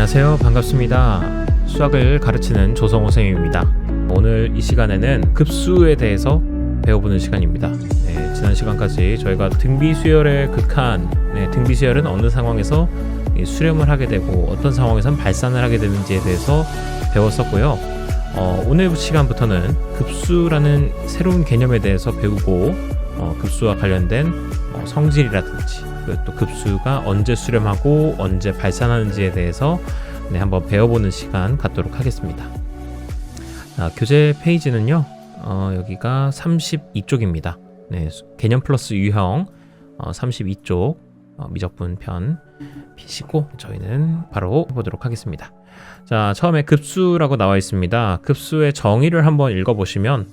안녕하세요. 반갑습니다. 수학을 가르치는 조성호 선생님입니다. 오늘 이 시간에는 급수에 대해서 배워보는 시간입니다. 지난 시간까지 저희가 등비수열의 극한, 등비수열은 어느 상황에서 수렴을 하게 되고 어떤 상황에서는 발산을 하게 되는지에 대해서 배웠었고요. 오늘 시간부터는 급수라는 새로운 개념에 대해서 배우고 급수와 관련된 성질이라든지 또 급수가 언제 수렴하고 언제 발산하는지에 대해서 한번 배워보는 시간 갖도록 하겠습니다. 교재 페이지는요, 여기가 32쪽입니다. 개념 플러스 유형 32쪽 미적분 편 피시고 저희는 바로 해보도록 하겠습니다. 자, 처음에 급수라고 나와 있습니다. 급수의 정의를 한번 읽어보시면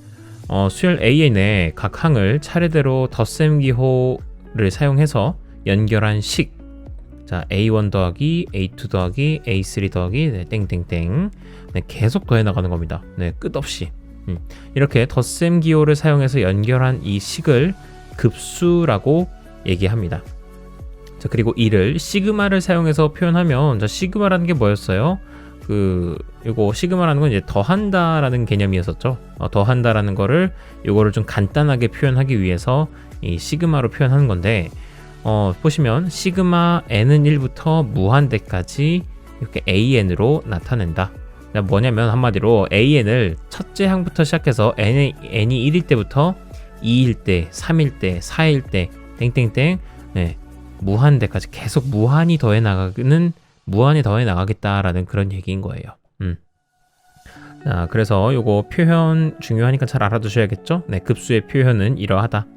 수열 AN의 각 항을 차례대로 덧셈 기호를 사용해서 연결한 식, 자 A1 더하기 A2 더하기 A3 더하기 땡땡땡 계속 더해 나가는 겁니다. 끝없이 이렇게 덧셈 기호를 사용해서 연결한 이 식을 급수라고 얘기합니다. 자, 그리고 이를 시그마를 사용해서 표현하면, 자, 시그마라는 게 뭐였어요? 요거 시그마라는 건 이제 더한다라는 개념이었었죠. 더한다라는 거를 요거를 좀 간단하게 표현하기 위해서 이 시그마로 표현하는 건데, 보시면 시그마 n은 1부터 무한대까지 이렇게 an으로 나타낸다. 뭐냐면 한마디로 an을 첫째 항부터 시작해서 n이 1일 때부터 2일 때, 3일 때, 4일 때 땡땡땡 무한대까지 계속 무한히 더해 나가겠다라는 그런 얘기인 거예요. 자, 그래서 요거 표현 중요하니까 잘 알아두셔야겠죠? 급수의 표현은 이러하다.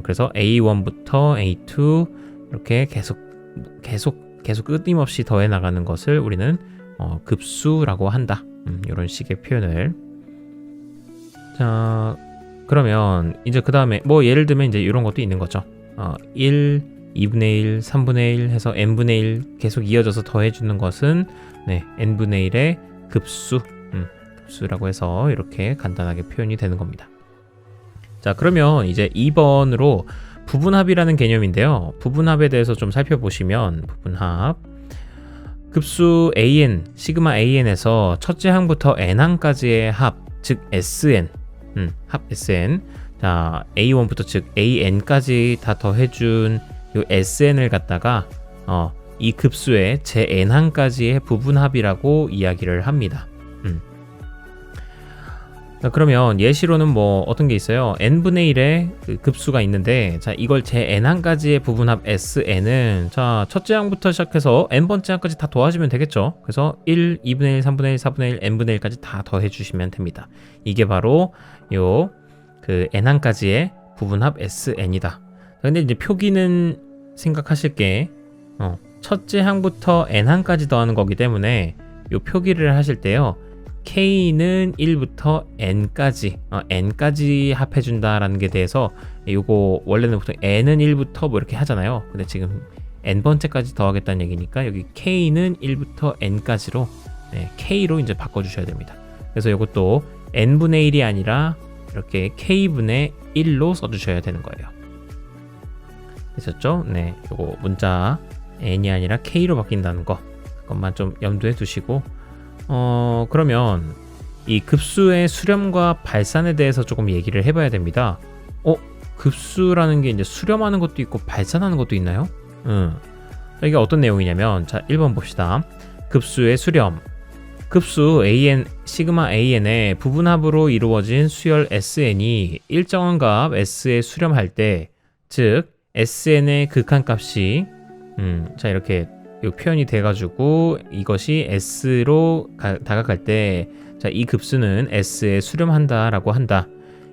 그래서 A1부터 A2 이렇게 계속 끊임없이 더해 나가는 것을 우리는 급수라고 한다. 이런 식의 표현을. 자, 그러면 이제 그 다음에 예를 들면 이제 이런 것도 있는 거죠. 1, 2분의 1, 3분의 1 해서 n분의 1 계속 이어져서 더해주는 것은 n분의 1의 급수라고 해서 이렇게 간단하게 표현이 되는 겁니다. 자, 그러면 이제 2번으로 부분합이라는 개념인데요. 부분합에 대해서 좀 살펴보시면, 부분합 급수 an, 시그마 an에서 첫째 항부터 n항까지의 합, 즉 sn, 합 sn. 자, a1부터 즉 an까지 다 더해준 요 sn을 갖다가 이 급수의 제 n항까지의 부분합이라고 이야기를 합니다. 자, 그러면 예시로는 어떤 게 있어요? n분의 1의 급수가 있는데, 자, 이걸 제 n항까지의 부분합 sn은, 자, 첫째 항부터 시작해서 n번째 항까지 다 더하시면 되겠죠. 그래서 1, 2분의 1, 3분의 1, 4분의 1, n분의 1까지 다 더해 주시면 됩니다. 이게 바로 n항까지의 부분합 sn이다. 근데 이제 표기는 생각하실 게 첫째 항부터 n항까지 더하는 거기 때문에 요 표기를 하실 때요, K는 1부터 n까지 합해준다라는 게 대해서, 요거 원래는 보통 n은 1부터 이렇게 하잖아요. 근데 지금 n번째까지 더하겠다는 얘기니까 여기 K는 1부터 n까지로 K로 이제 바꿔주셔야 됩니다. 그래서 요것도 n분의 1이 아니라 이렇게 K분의 1로 써주셔야 되는 거예요. 됐었죠? 요거 문자 n이 아니라 K로 바뀐다는 거, 그것만 좀 염두에 두시고, 그러면 이 급수의 수렴과 발산에 대해서 조금 얘기를 해봐야 됩니다. 급수라는 게 이제 수렴하는 것도 있고 발산하는 것도 있나요? 이게 어떤 내용이냐면, 자, 1번 봅시다. 급수의 수렴. 급수 an, 시그마 an의 부분합으로 이루어진 수열 sn이 일정한 값 s에 수렴할 때, 즉 sn의 극한값이 자, 이렇게 이 표현이 돼가지고 이것이 s로 다가갈 때, 자, 이 급수는 s에 수렴한다라고 한다.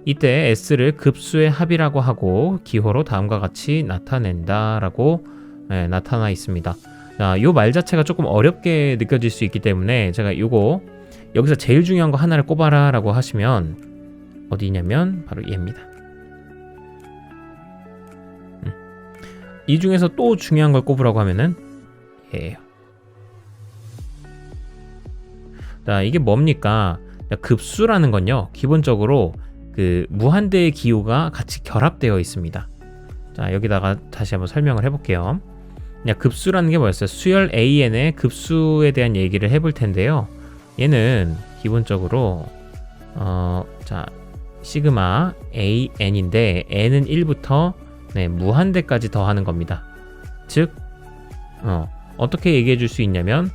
이때 s를 급수의 합이라고 하고 기호로 다음과 같이 나타낸다라고 나타나 있습니다. 자, 이 말 자체가 조금 어렵게 느껴질 수 있기 때문에 제가 여기서 제일 중요한 거 하나를 꼽아라라고 하시면 어디냐면 바로 얘입니다. 이 중에서 또 중요한 걸 꼽으라고 하면은 얘예요. 자, 이게 뭡니까? 급수라는 건요, 기본적으로 무한대의 기호가 같이 결합되어 있습니다. 자, 여기다가 다시 한번 설명을 해볼게요. 그냥 급수라는 게 뭐였어요? 수열 AN의 급수에 대한 얘기를 해볼 텐데요. 얘는 기본적으로 자 시그마 AN인데 n은 1부터 무한대까지 더하는 겁니다. 즉 어떻게 얘기해 줄 수 있냐면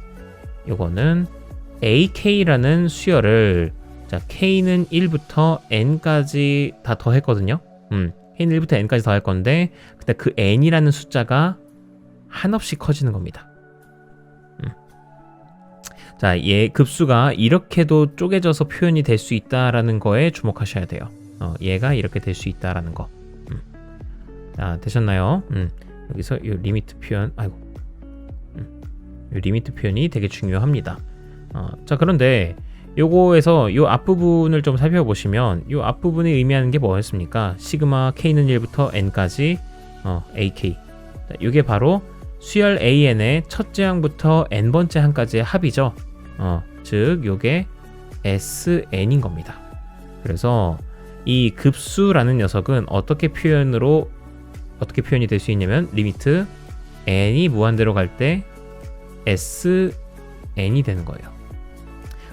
요거는 AK라는 수열을 자 K는 1부터 N까지 다 더했거든요. K는 1부터 N까지 더할 건데 근데 그 N이라는 숫자가 한없이 커지는 겁니다. 자, 얘 급수가 이렇게도 쪼개져서 표현이 될 수 있다라는 거에 주목하셔야 돼요. 얘가 이렇게 될 수 있다라는 거. 자, 되셨나요? 여기서 이 리미트 표현, 이 리미트 표현이 되게 중요합니다. 자, 그런데 요거에서 요 앞부분을 좀 살펴보시면 요 앞부분이 의미하는 게 뭐였습니까? 시그마 K는 1부터 N까지 AK. 자, 요게 바로 수열 AN의 첫째 항부터 N번째 항까지의 합이죠. 즉 요게 SN인 겁니다. 그래서 이 급수라는 녀석은 어떻게 표현이 될 수 있냐면 리미트 n이 무한대로 갈 때 SN이 되는 거예요.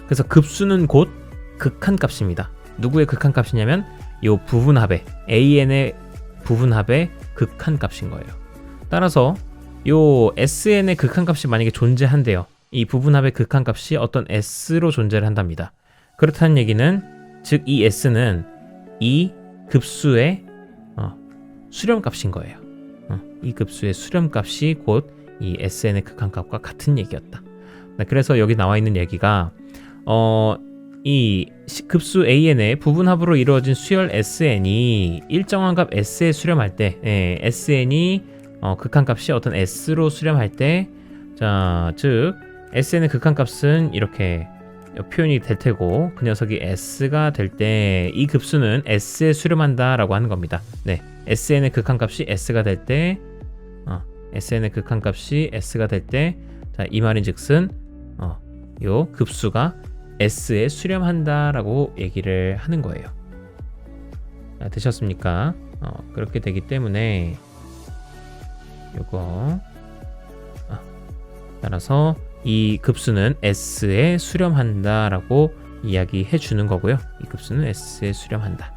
그래서 급수는 곧 극한값입니다. 누구의 극한값이냐면 요 부분합의 AN의 부분합의 극한값인 거예요. 따라서 요 SN의 극한값이 만약에 존재한대요. 이 부분합의 극한값이 어떤 S로 존재를 한답니다. 그렇다는 얘기는 즉 이 S는 이 급수의 수렴값인 거예요. 이 급수의 수렴값이 곧 이 SN의 극한값과 같은 얘기였다. 그래서 여기 나와 있는 얘기가 이 급수 AN의 부분합으로 이루어진 수열 SN이 일정한 값 S에 수렴할 때 SN이 극한값이 어떤 S로 수렴할 때 자, 즉 SN의 극한값은 이렇게 표현이 될 테고 그 녀석이 S가 될 때 이 급수는 S에 수렴한다 라고 하는 겁니다. 네, SN의 극한값이 S가 될 때 SN의 극한값이 S가 될 때 자, 이 말인즉슨 요 급수가 S에 수렴한다 라고 얘기를 하는 거예요. 자, 되셨습니까? 그렇게 되기 때문에 요거 따라서 이 급수는 S에 수렴한다 라고 이야기해 주는 거고요. 이 급수는 S에 수렴한다.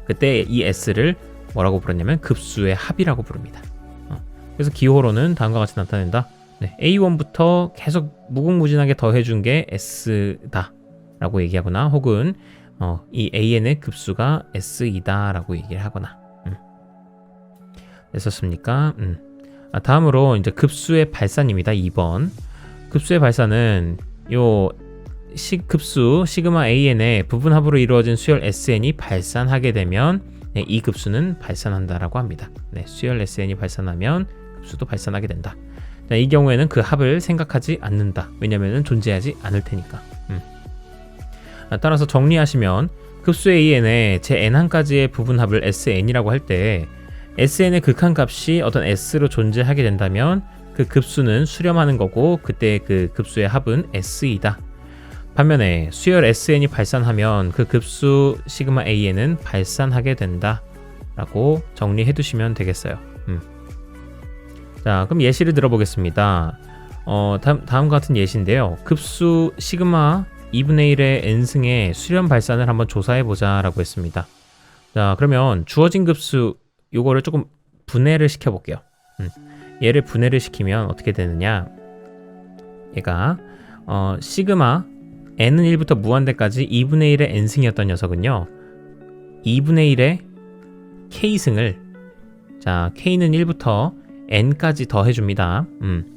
그때 이 S를 뭐라고 부르냐면 급수의 합이라고 부릅니다. 그래서 기호로는 다음과 같이 나타낸다. A1부터 계속 무궁무진하게 더해준 게 S다 라고 얘기하거나 혹은 이 AN의 급수가 S이다 라고 얘기를 하거나 됐었습니까? 다음으로 이제 급수의 발산입니다. 2번. 급수의 발산은 요 급수 시그마 AN의 부분합으로 이루어진 수열 SN이 발산하게 되면 이 급수는 발산한다라고 합니다. 수열 SN이 발산하면 급수도 발산하게 된다. 이 경우에는 그 합을 생각하지 않는다. 왜냐면은 존재하지 않을 테니까. 따라서 정리하시면 급수 AN의 제 N항까지의 부분합을 SN이라고 할 때 SN의 극한값이 어떤 S로 존재하게 된다면 그 급수는 수렴하는 거고 그때 그 급수의 합은 S이다. 반면에 수열 SN이 발산하면 그 급수 시그마 AN은 발산하게 된다 라고 정리해 두시면 되겠어요. 자, 그럼 예시를 들어보겠습니다. 다음과 같은 예시인데요. 급수 시그마 2분의 1의 n승의 수렴 발산을 한번 조사해 보자 라고 했습니다. 자, 그러면 주어진 급수 요거를 조금 분해를 시켜 볼게요. 얘를 분해를 시키면 어떻게 되느냐, 얘가 시그마 n은 1부터 무한대까지 2분의 1의 n승이었던 녀석은요 2분의 1의 k승을 자 k는 1부터 n까지 더해줍니다.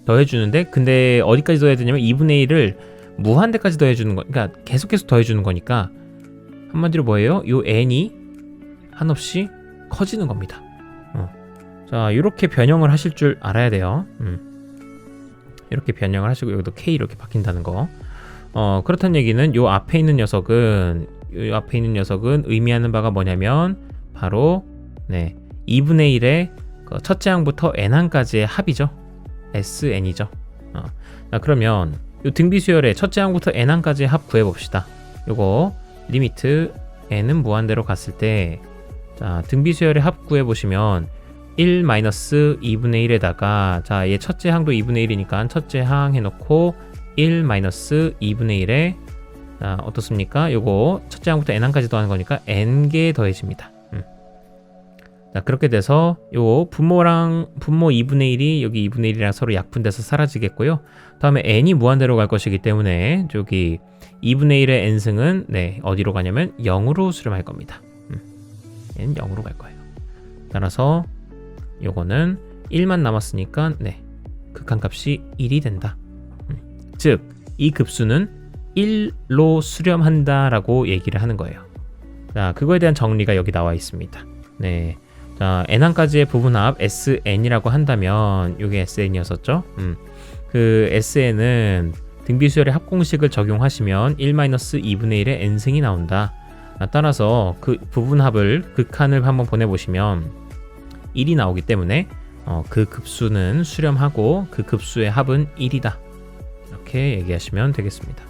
더해주는데 근데 어디까지 더해야 되냐면 2분의 1을 무한대까지 더해주는 거, 그러니까 계속 더해주는 거니까 한마디로 뭐예요? 요 n이 한없이 커지는 겁니다. 자, 이렇게 변형을 하실 줄 알아야 돼요. 이렇게 변형을 하시고 여기도 k 이렇게 바뀐다는 거. 그렇다는 얘기는 요 앞에 있는 녀석은 의미하는 바가 뭐냐면 바로 2분의 1의 첫째 항부터 n항까지의 합이죠. SN이죠. 자, 그러면 요 등비수열의 첫째 항부터 n항까지의 합 구해봅시다. 요거 리미트 n은 무한대로 갔을 때 자, 등비수열의 합 구해보시면 1-2분의 1에다가 자, 얘 첫째 항도 2분의 1이니까 첫째 항 해놓고 1-2분의 1에 자, 어떻습니까? 요거 첫째 항부터 n항까지 더하는 거니까 n개 더해집니다. 자, 그렇게 돼서 요 분모 2분의 1이 여기 2분의 1이랑 서로 약분돼서 사라지겠고요. 다음에 n이 무한대로 갈 것이기 때문에 저기 2분의 1의 n승은 네, 어디로 가냐면 0으로 수렴할 겁니다. n은 0으로 갈 거예요. 따라서 요거는 1만 남았으니까 네, 극한값이 1이 된다. 즉, 이 급수는 1로 수렴한다라고 얘기를 하는 거예요. 자, 그거에 대한 정리가 여기 나와 있습니다. 네. 자, n항까지의 부분합 SN이라고 한다면 이게 SN이었었죠. 그 SN은 등비수열의 합공식을 적용하시면 1-2분의 1의 n승이 나온다. 따라서 그 부분합을 극한을 한번 보내보시면 1이 나오기 때문에 그 급수는 수렴하고 그 급수의 합은 1이다. 이렇게 얘기하시면 되겠습니다.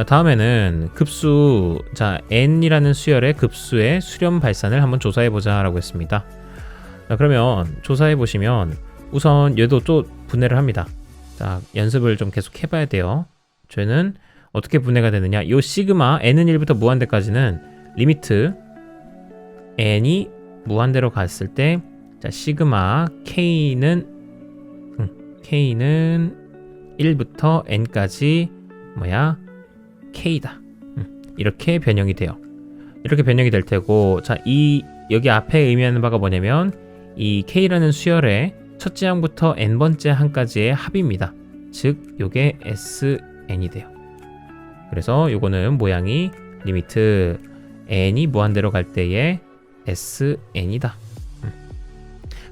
다음에는 급수, 자, n이라는 수열의 급수의 수렴 발산을 한번 조사해보자 라고 했습니다. 자, 그러면 조사해보시면 우선 얘도 또 분해를 합니다. 자, 연습을 좀 계속 해봐야 돼요. 쟤는 어떻게 분해가 되느냐, 요 시그마 n은 1부터 무한대까지는 리미트 n이 무한대로 갔을 때 자, 시그마 k는 1부터 n까지 k다. 이렇게 변형이 돼요. 이렇게 변형이 될 테고, 자, 여기 앞에 의미하는 바가 뭐냐면 이 k라는 수열의 첫째 항부터 n번째 항까지의 합입니다. 즉, 요게 sn이 돼요. 그래서 요거는 모양이 리미트 n이 무한대로 갈 때의 sn이다.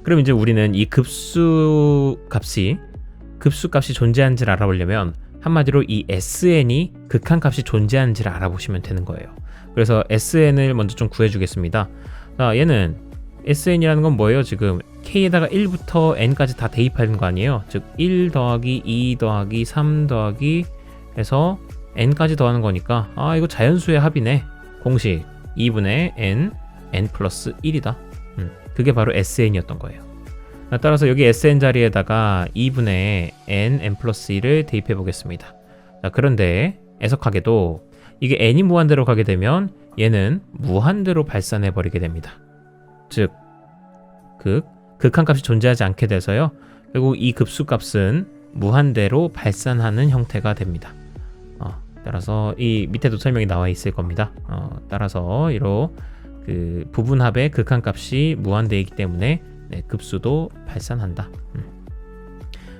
그럼 이제 우리는 이 급수 값이 존재하는지를 알아보려면 한마디로 이 sn이 극한값이 존재하는지를 알아보시면 되는 거예요. 그래서 sn을 먼저 좀 구해주겠습니다. 자, 얘는 sn이라는 건 뭐예요? 지금 k에다가 1부터 n까지 다 대입하는 거 아니에요? 즉 1 더하기 2 더하기 3 더하기 해서 n까지 더하는 거니까 이거 자연수의 합이네. 공식 2분의 n 플러스 1이다. 그게 바로 sn이었던 거예요. 따라서 여기 sn 자리에다가 2분의 n 플러스 1을 대입해 보겠습니다. 자, 그런데 애석하게도 이게 n이 무한대로 가게 되면 얘는 무한대로 발산해 버리게 됩니다. 즉, 극한값이 존재하지 않게 돼서요, 결국 이 급수값은 무한대로 발산하는 형태가 됩니다. 따라서 이 밑에도 설명이 나와 있을 겁니다. 따라서 이로 그 부분합의 극한값이 무한대이기 때문에 네, 급수도 발산한다.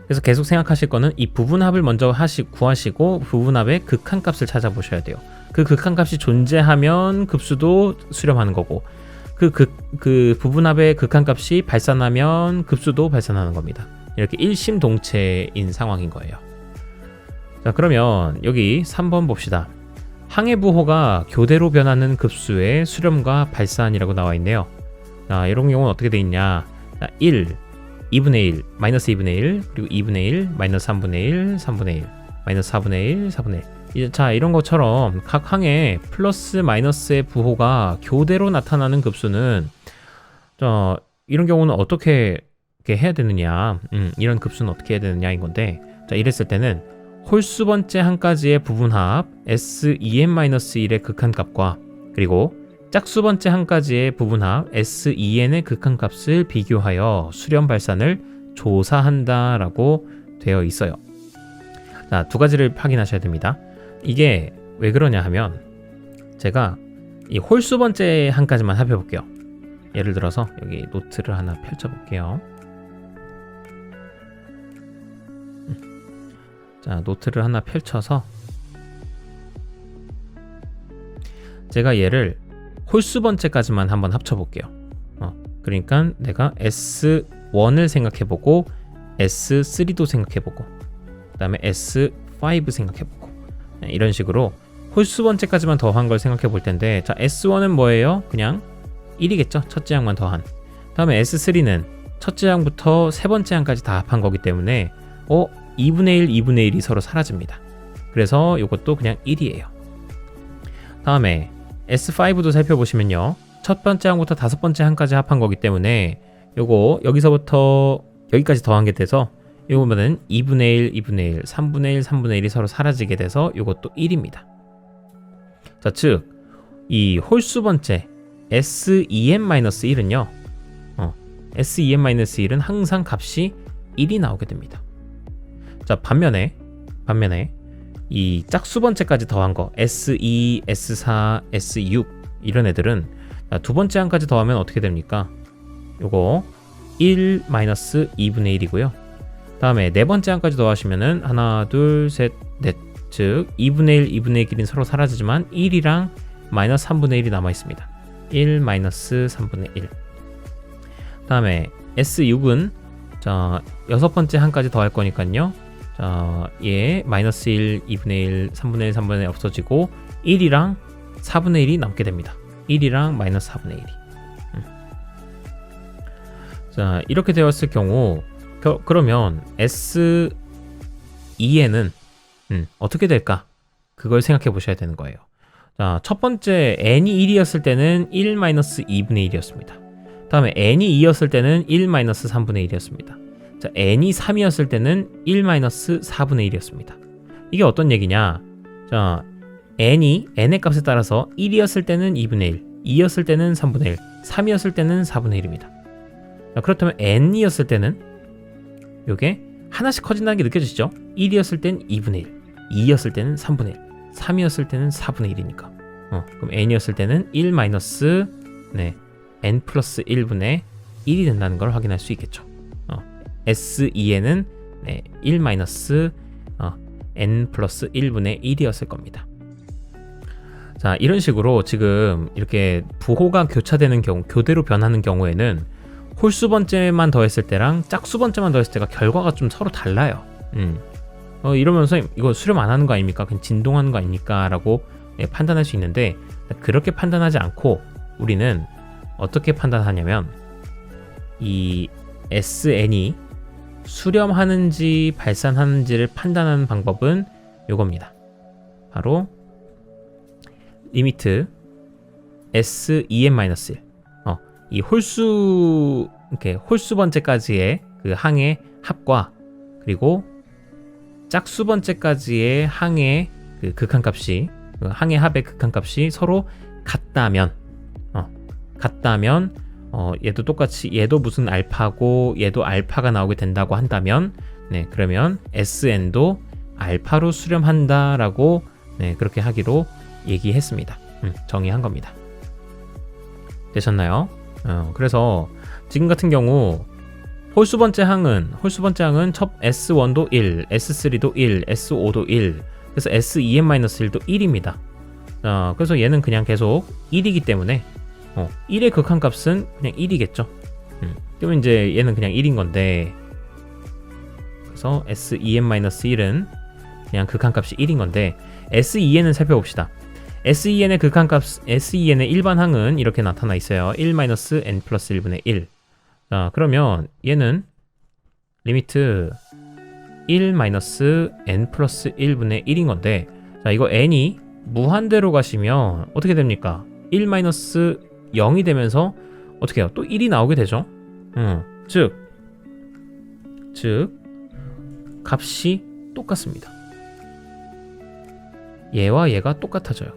그래서 계속 생각하실 거는 이 부분합을 먼저 구하시고 부분합의 극한값을 찾아보셔야 돼요. 그 극한값이 존재하면 급수도 수렴하는 거고 그 부분합의 극한값이 발산하면 급수도 발산하는 겁니다. 이렇게 일심동체인 상황인 거예요. 자, 그러면 여기 3번 봅시다. 항의 부호가 교대로 변하는 급수의 수렴과 발산이라고 나와 있네요. 자, 이런 경우는 어떻게 돼 있냐? 자, 1, 2분의 1, 마이너스 2분의 1, 그리고 2분의 1, 마이너스 3분의 1, 3분의 1, 마이너스 4분의 1, 4분의 1. 자, 이런 것처럼 각 항에 플러스 마이너스의 부호가 교대로 나타나는 급수는 이런 경우는 어떻게 해야 되느냐, 이런 급수는 어떻게 해야 되느냐인 건데, 자, 이랬을 때는 홀수 번째 항까지의 부분합 S2n-1의 극한값과 그리고 짝수 번째 항까지의 부분합 S2n의 극한값을 비교하여 수렴 발산을 조사한다라고 되어 있어요. 자, 두 가지를 확인하셔야 됩니다. 이게 왜 그러냐 하면 제가 이 홀수 번째 항까지만 살펴볼게요. 예를 들어서 여기 노트를 하나 펼쳐볼게요. 자, 노트를 하나 펼쳐서 제가 얘를 홀수 번째까지만 한번 합쳐볼게요. 그러니까 내가 S1을 생각해보고 S3도 생각해보고 그 다음에 S5 생각해보고 이런 식으로 홀수 번째까지만 더한 걸 생각해볼 텐데, 자, S1은 뭐예요? 그냥 1이겠죠? 첫째 항만 더한. 다음에 S3는 첫째 항부터 세 번째 항까지 다 합한 거기 때문에 2분의 1, 2분의 1이 서로 사라집니다. 그래서 이것도 그냥 1이에요. 다음에 S5도 살펴보시면요, 첫 번째 항부터 다섯 번째 항까지 합한 거기 때문에 요거 여기서부터 여기까지 더한 게 돼서 요거는 2분의 1, 2분의 1, 3분의 1, 3분의 1이 서로 사라지게 돼서 요것도 1입니다. 자, 즉 이 홀수 번째 SEN-1은요 SEN-1은 항상 값이 1이 나오게 됩니다. 자, 반면에 이 짝수 번째까지 더한 거 S2, S4, S6 이런 애들은 두 번째 항까지 더하면 어떻게 됩니까? 요거 1-2분의 1이고요. 다음에 네 번째 항까지 더하시면은 하나, 둘, 셋, 넷. 즉 2분의 1, 2분의 1끼리는 서로 사라지지만 1이랑 마이너스 3분의 1이 남아 있습니다. 1 마이너스 3분의 1. 다음에 S6은 자, 여섯 번째 항까지 더할 거니까요. 자, 얘 마이너스 1, 2분의 1, 3분의 1, 3분의 1 없어지고 1이랑 4분의 1이 남게 됩니다. 1이랑 마이너스 4분의 1이. 자, 이렇게 되었을 경우 그러면 S2에는 어떻게 될까? 그걸 생각해 보셔야 되는 거예요. 자, 첫 번째 n이 1이었을 때는 1-2분의 1이었습니다. 다음에 n이 2였을 때는 1-3분의 1이었습니다. 자, n이 3이었을 때는 1-4분의 1이었습니다. 이게 어떤 얘기냐? 자, n이 n의 값에 따라서 1이었을 때는 2분의 1, 2였을 때는 3분의 1, 3이었을 때는 4분의 1입니다. 자, 그렇다면 n이었을 때는 요게 하나씩 커진다는 게 느껴지시죠? 1이었을 땐 2분의 1, 2였을 때는 3분의 1, 3이었을 때는 4분의 1이니까. 그럼 n이었을 때는 1 마이너스 n 플러스 1분의 1이 된다는 걸 확인할 수 있겠죠. S2에는 1 마이너스 n 플러스 1분의 1이었을 겁니다. 자, 이런 식으로 지금 이렇게 부호가 교차되는 경우, 교대로 변하는 경우에는 홀수 번째만 더했을 때랑 짝수 번째만 더했을 때가 결과가 좀 서로 달라요. 이러면서 이거 수렴 안 하는 거 아닙니까? 그냥 진동하는 거 아닙니까? 라고 판단할 수 있는데 그렇게 판단하지 않고 우리는 어떻게 판단하냐면 이 SN이 수렴하는지 발산하는지를 판단하는 방법은 요겁니다. 바로 리미트 SEN-1 이 홀수 번째까지의 그 항의 합과 그리고 짝수 번째까지의 항의 그 극한값이 그 항의 합의 극한값이 서로 같다면 얘도 똑같이 얘도 무슨 알파고 얘도 알파가 나오게 된다고 한다면 그러면 SN도 알파로 수렴한다라고 그렇게 하기로 얘기했습니다. 정의한 겁니다. 되셨나요? 그래서 지금 같은 경우 홀수 번째 항은 첫 S1도 1, S3도 1, S5도 1, 그래서 SEN-1도 1입니다. 그래서 얘는 그냥 계속 1이기 때문에 1의 극한값은 그냥 1이겠죠. 그러면 이제 얘는 그냥 1인 건데, 그래서 SEN-1은 그냥 극한값이 1인 건데, SEN을 살펴봅시다. SEN의 극한값, SEN의 일반 항은 이렇게 나타나 있어요. 1-n 플러스 1분의 1. 자, 그러면 얘는 리미트 1-n 플러스 1분의 1인 건데, 자, 이거 n이 무한대로 가시면 어떻게 됩니까? 1-0이 되면서 어떻게 해요? 또 1이 나오게 되죠. 즉 값이 똑같습니다. 얘와 얘가 똑같아져요.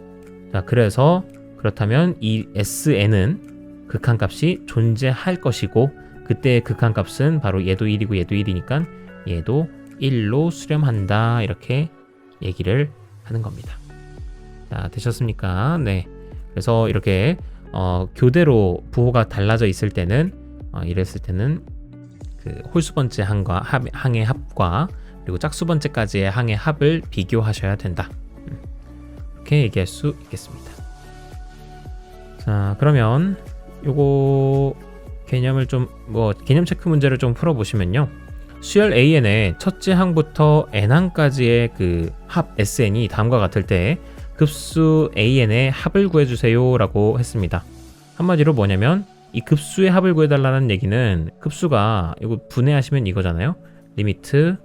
자, 그래서 그렇다면 이 SN은 극한값이 존재할 것이고, 그때의 극한값은 바로 얘도 1이고 얘도 1이니까 얘도 1로 수렴한다, 이렇게 얘기를 하는 겁니다. 자, 되셨습니까? 네. 그래서 이렇게 교대로 부호가 달라져 있을 때는 이랬을 때는 그 홀수 번째 항의 합과 그리고 짝수 번째까지의 항의 합을 비교하셔야 된다. 이렇게 얘기할 수 있겠습니다. 자, 그러면 요거 개념을 개념 체크 문제를 좀 풀어보시면요. 수열 AN의 첫째 항부터 n항까지의 그 합 SN이 다음과 같을 때 급수 AN의 합을 구해주세요 라고 했습니다. 한마디로 뭐냐면 이 급수의 합을 구해달라는 얘기는 급수가 이거 분해하시면 이거잖아요. 리미트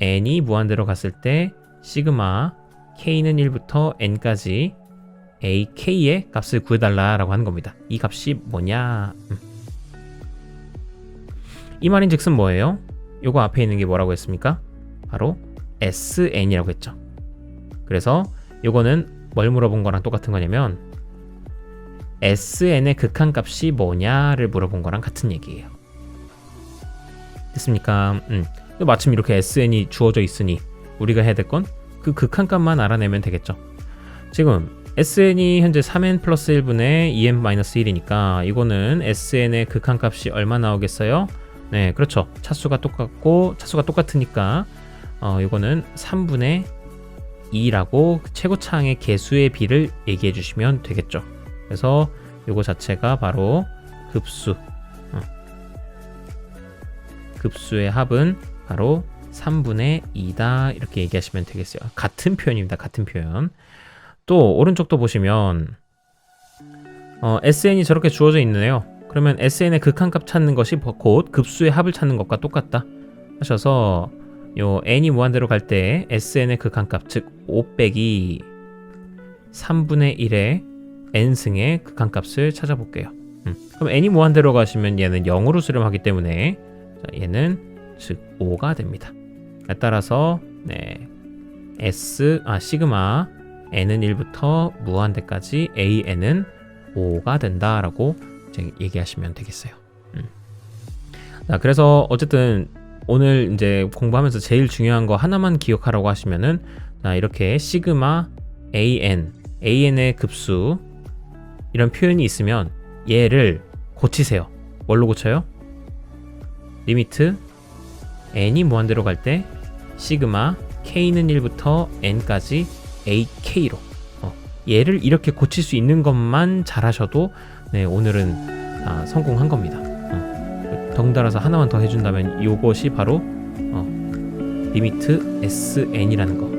n이 무한대로 갔을 때 시그마 k는 1부터 n까지 ak의 값을 구해달라라고 하는 겁니다. 이 값이 뭐냐? 이 말인즉슨 뭐예요? 요거 앞에 있는 게 뭐라고 했습니까? 바로 SN이라고 했죠. 그래서 요거는 뭘 물어본 거랑 똑같은 거냐면 SN의 극한값이 뭐냐를 물어본 거랑 같은 얘기예요. 됐습니까? 마침 이렇게 SN이 주어져 있으니 우리가 해야 될 건 그 극한값만 알아내면 되겠죠. 지금 SN이 현재 3n 플러스 1분의 2n 마이너스 1이니까 이거는 SN의 극한값이 얼마 나오겠어요? 네, 그렇죠. 차수가 똑같고 차수가 똑같으니까 이거는 3분의 2라고 최고차항의 개수의 비를 얘기해 주시면 되겠죠. 그래서 이거 자체가 바로 급수의 합은 바로 3분의 2다 이렇게 얘기하시면 되겠어요. 같은 표현입니다. 같은 표현. 또 오른쪽도 보시면 SN이 저렇게 주어져 있네요. 그러면 SN의 극한값 찾는 것이 곧 급수의 합을 찾는 것과 똑같다 하셔서 요 n이 무한대로 갈 때 SN의 극한값 즉 5 빼기 3분의 1의 n승의 극한값을 찾아볼게요. 그럼 n이 무한대로 가시면 얘는 0으로 수렴하기 때문에 얘는 즉 5가 됩니다. 따라서 시그마 n은 1부터 무한대까지 an은 5가 된다라고 얘기하시면 되겠어요. 그래서 어쨌든 오늘 이제 공부하면서 제일 중요한 거 하나만 기억하라고 하시면은 이렇게 시그마 an의 급수 이런 표현이 있으면 얘를 고치세요. 뭘로 고쳐요? 리미트 n이 무한대로 갈 때 시그마 k는 1부터 n까지 ak로 얘를 이렇게 고칠 수 있는 것만 잘하셔도 오늘은 성공한 겁니다. 덩달아서 하나만 더 해준다면 이것이 바로 리미트 sn이라는 거.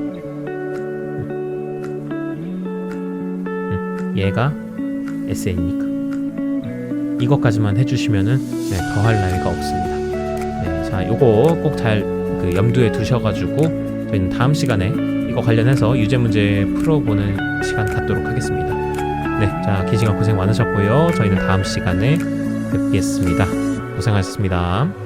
얘가 sn이니까 이것까지만 해주시면은 더할 나위가 없습니다. 자, 요거 꼭 잘 염두에 두셔가지고 저희는 다음 시간에 이거 관련해서 유제 문제 풀어보는 시간 갖도록 하겠습니다. 자, 긴 시간 고생 많으셨고요. 저희는 다음 시간에 뵙겠습니다. 고생하셨습니다.